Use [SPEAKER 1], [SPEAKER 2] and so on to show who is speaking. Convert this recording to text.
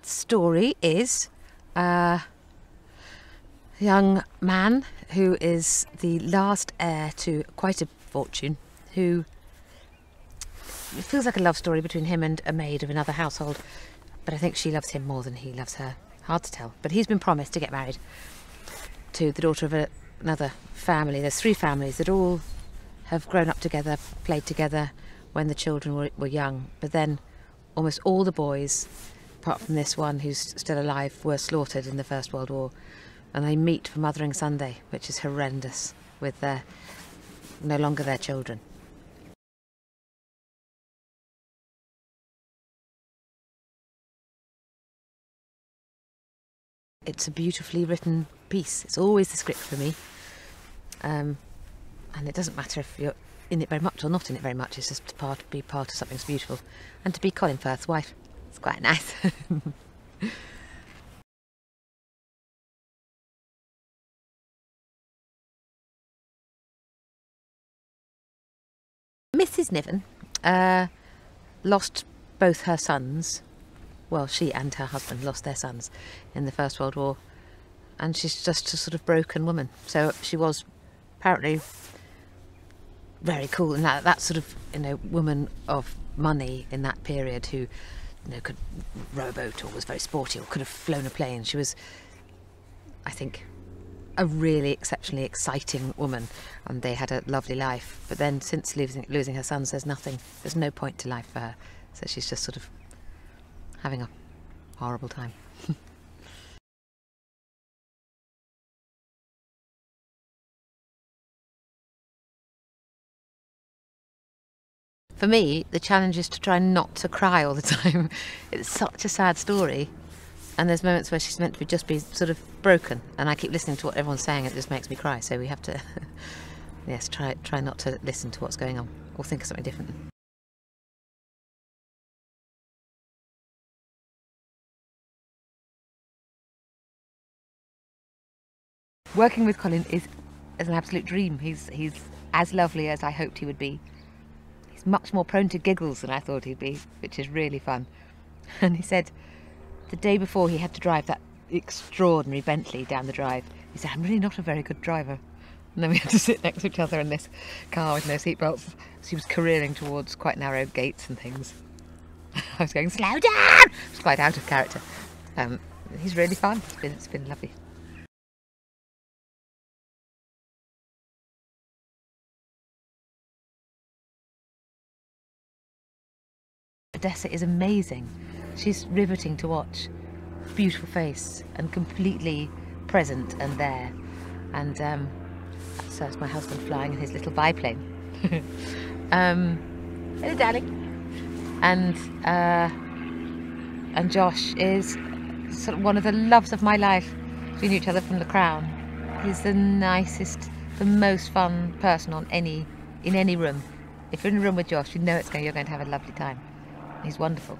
[SPEAKER 1] story is a young man who is the last heir to quite a fortune, who it feels like a love story between him and a maid of another household, but I think she loves him more than he loves her. Hard to tell. But he's been promised to get married to the daughter of another family. There's 3 families that all have grown up together, played together when the children were young, but then almost all the boys, apart from this one who's still alive, were slaughtered in the First World War, and they meet for Mothering Sunday, which is horrendous, with no longer their children. It's a beautifully written piece. It's always the script for me, and it doesn't matter if you're in it very much or not in it very much. It's just to be part of something so beautiful, and to be Kólin Fερθ's wife. It's quite nice. Mrs. Nivern lost both her sons. Well, she and her husband lost their sons in the First World War, and she's just a sort of broken woman. So she was apparently very cool, and that sort of, woman of money in that period who, could row a boat or was very sporty or could have flown a plane. She was, I think, a really exceptionally exciting woman, and they had a lovely life. But then since losing her sons, there's no point to life for her. So she's just sort of having a horrible time. For me, the challenge is to try not to cry all the time. It's such a sad story, and there's moments where she's meant to just be sort of broken, and I keep listening to what everyone's saying, and it just makes me cry. So we have to, yes, try not to listen to what's going on or think of something different. Working with Kólin is an absolute dream. He's as lovely as I hoped he would be. He's much more prone to giggles than I thought he'd be, which is really fun. And he said the day before he had to drive that extraordinary Bentley down the drive, he said, "I'm really not a very good driver." And then we had to sit next to each other in this car with no seatbelts. So he was careering towards quite narrow gates and things. I was going, "Slow down!" It's quite out of character. He's really fun. It's been lovely. Odessa is amazing. She's riveting to watch. Beautiful face and completely present and there. And so is my husband flying in his little biplane. Hello, darling. And Josh is sort of one of the loves of my life. We knew each other from The Crown. He's the nicest, the most fun person in any room. If you're in a room with Josh, you know you're going to have a lovely time. He's wonderful.